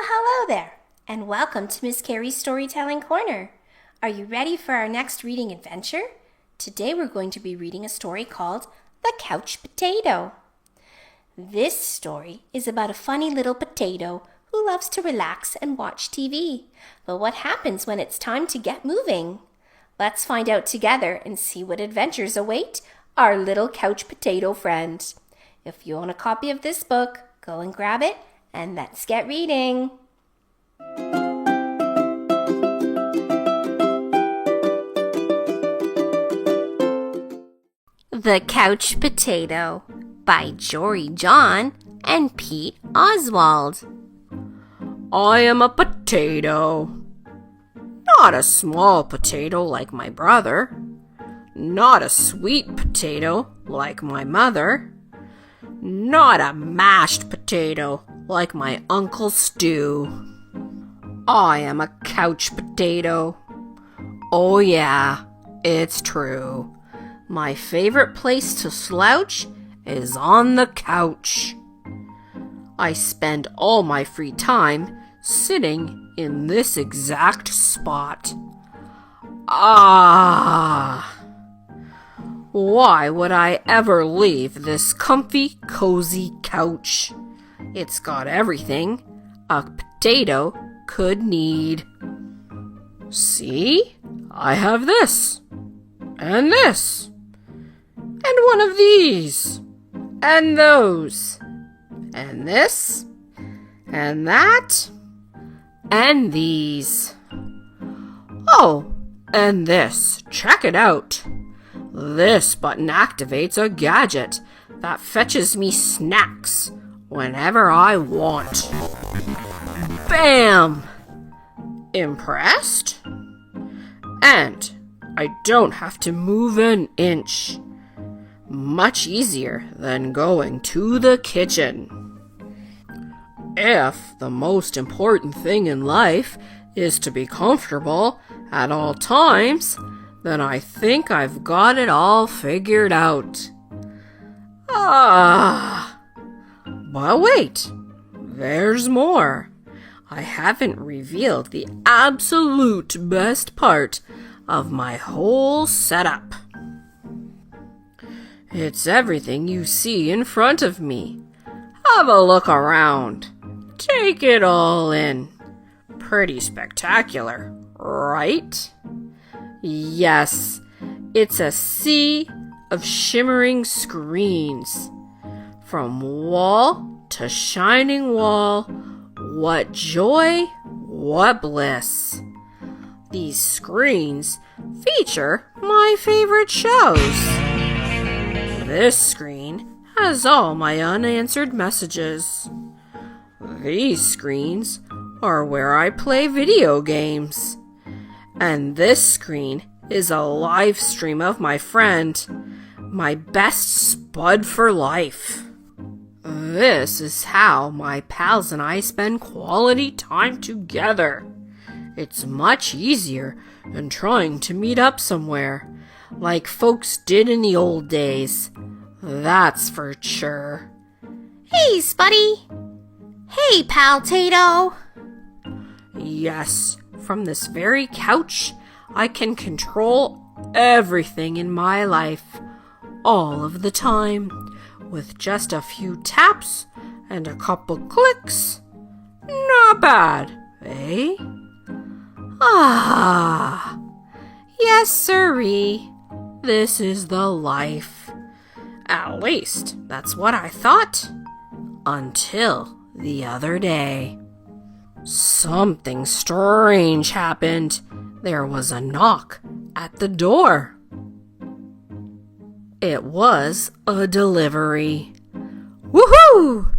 Well, hello there, and welcome to Miss Kerri's Storytelling Corner. Are you ready for our next reading adventure? Today we're going to be reading a story called The Couch Potato. This story is about a funny little potato who loves to relax and watch TV. But what happens when it's time to get moving? Let's find out together and see what adventures await our little couch potato friend. If you own a copy of this book, go and grab it, and let's get reading. The Couch Potato by Jory John and Pete Oswald. I am a potato. Not a small potato like my brother. Not a sweet potato like my mother. Not a mashed potato like my Uncle Stu. I am a couch potato. Oh yeah, it's true. My favorite place to slouch is on the couch. I spend all my free time sitting in this exact spot. Why would I ever leave this comfy, cozy couch? It's got everything a potato could need. See? I have this, and this, and one of these, and those, and this, and that, and these. Oh, and this. Check it out. This button activates a gadget that fetches me snacks whenever I want. Bam! Impressed? And I don't have to move an inch. Much easier than going to the kitchen. If the most important thing in life is to be comfortable at all times, then I think I've got it all figured out. But wait, there's more. I haven't revealed the absolute best part of my whole setup. It's everything you see in front of me. Have a look around. Take it all in. Pretty spectacular, right? Yes, it's a sea of shimmering screens. From wall to shining wall, what joy, what bliss. These screens feature my favorite shows. This screen has all my unanswered messages. These screens are where I play video games. And this screen is a live stream of my friend, my best spud for life. This is how my pals and I spend quality time together. It's much easier than trying to meet up somewhere, like folks did in the old days. That's for sure. Hey, Spuddy! Hey, Pal-tato! Yes, from this very couch, I can control everything in my life, all of the time, with just a few taps and a couple clicks. Not bad, eh? Yes, sirree. This is the life. At least, that's what I thought. Until the other day. Something strange happened. There was a knock at the door. It was a delivery. Woohoo!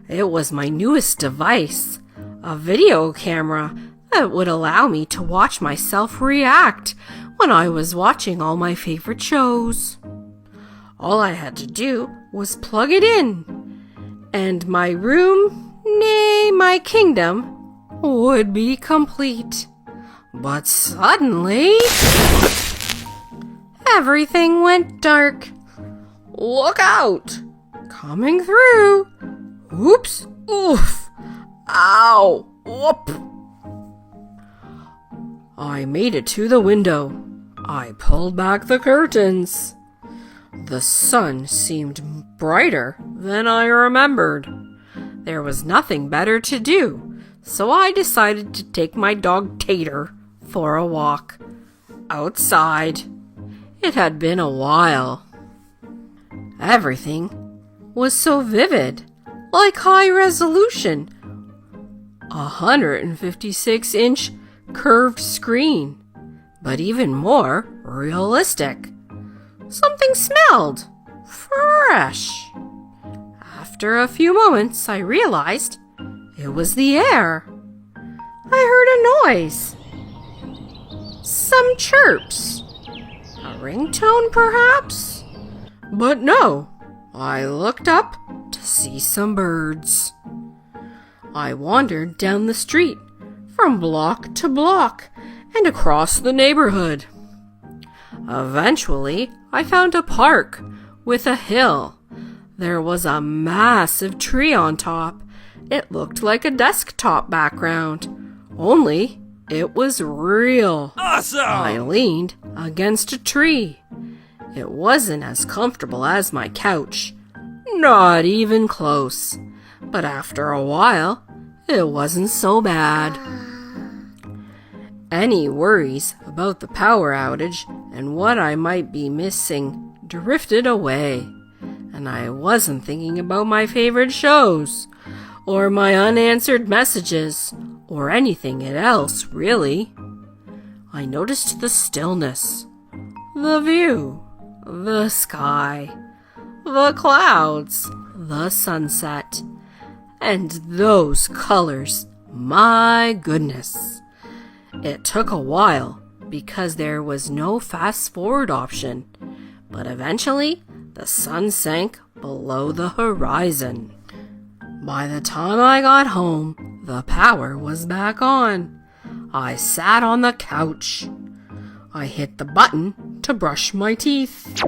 It was my newest device, a video camera that would allow me to watch myself react when I was watching all my favorite shows. All I had to do was plug it in, and my room, nay, my kingdom, would be complete. But suddenly, everything went dark. Look out! Coming through! Oops! Oof! Ow! Whoop! I made it to the window. I pulled back the curtains. The sun seemed brighter than I remembered. There was nothing better to do, so I decided to take my dog Tater for a walk outside. It had been a while. Everything was so vivid, like high resolution. 156-inch curved screen, but even more realistic. Something smelled fresh. After a few moments, I realized it was the air. I heard a noise. Some chirps. A ringtone, perhaps? But no, I looked up to see some birds. I wandered down the street, from block to block, and across the neighborhood. Eventually, I found a park with a hill. There was a massive tree on top. It looked like a desktop background, only it was real. Awesome! I leaned against a tree. It wasn't as comfortable as my couch, not even close. But after a while, it wasn't so bad. Any worries about the power outage and what I might be missing drifted away, and I wasn't thinking about my favorite shows, or my unanswered messages, or anything else, really. I noticed the stillness, the view, the sky, the clouds, the sunset, and those colors. My goodness. It took a while because there was no fast forward option, but eventually the sun sank below the horizon. By the time I got home, the power was back on. I sat on the couch. I hit the button to brush my teeth.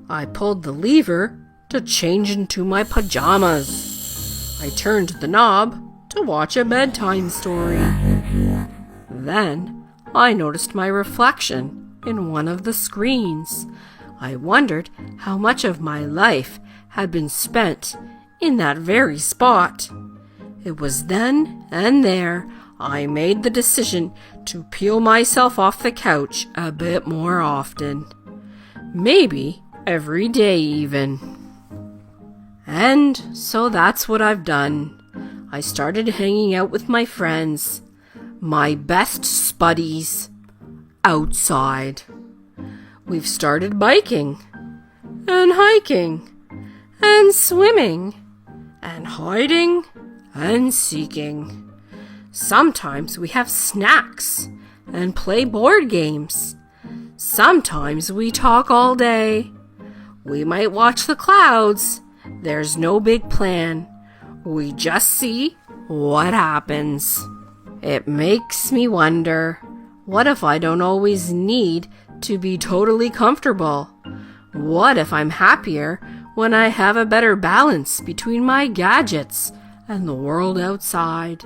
I pulled the lever to change into my pajamas. I turned the knob to watch a bedtime story. Then I noticed my reflection in one of the screens. I wondered how much of my life had been spent in that very spot. It was then and there I made the decision to peel myself off the couch a bit more often. Maybe every day even. And so that's what I've done. I started hanging out with my friends, my best spuddies, outside. We've started biking, and hiking, and swimming, and hiding, and seeking. Sometimes we have snacks, and play board games. Sometimes we talk all day. We might watch the clouds. There's no big plan. We just see what happens. It makes me wonder, what if I don't always need to be totally comfortable? What if I'm happier when I have a better balance between my gadgets and the world outside?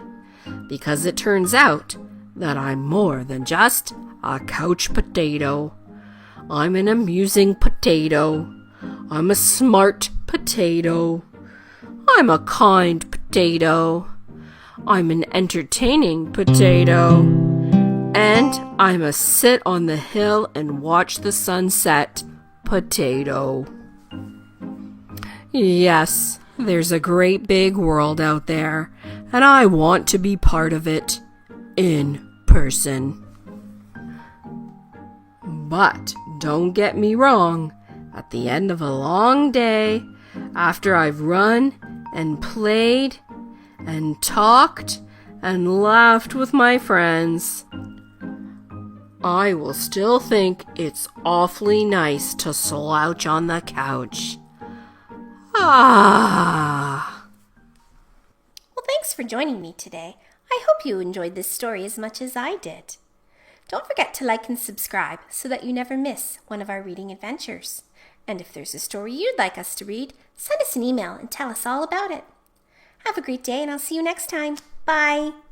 Because it turns out that I'm more than just a couch potato. I'm an amusing potato. I'm a smart potato. I'm a kind potato. I'm an entertaining potato. And I'm a sit on the hill and watch the sunset potato. Yes, there's a great big world out there, and I want to be part of it in person. But don't get me wrong, at the end of a long day, after I've run and played and talked and laughed with my friends, I will still think it's awfully nice to slouch on the couch. Ah. Well, thanks for joining me today. I hope you enjoyed this story as much as I did. Don't forget to like and subscribe so that you never miss one of our reading adventures. And if there's a story you'd like us to read, send us an email and tell us all about it. Have a great day, and I'll see you next time. Bye.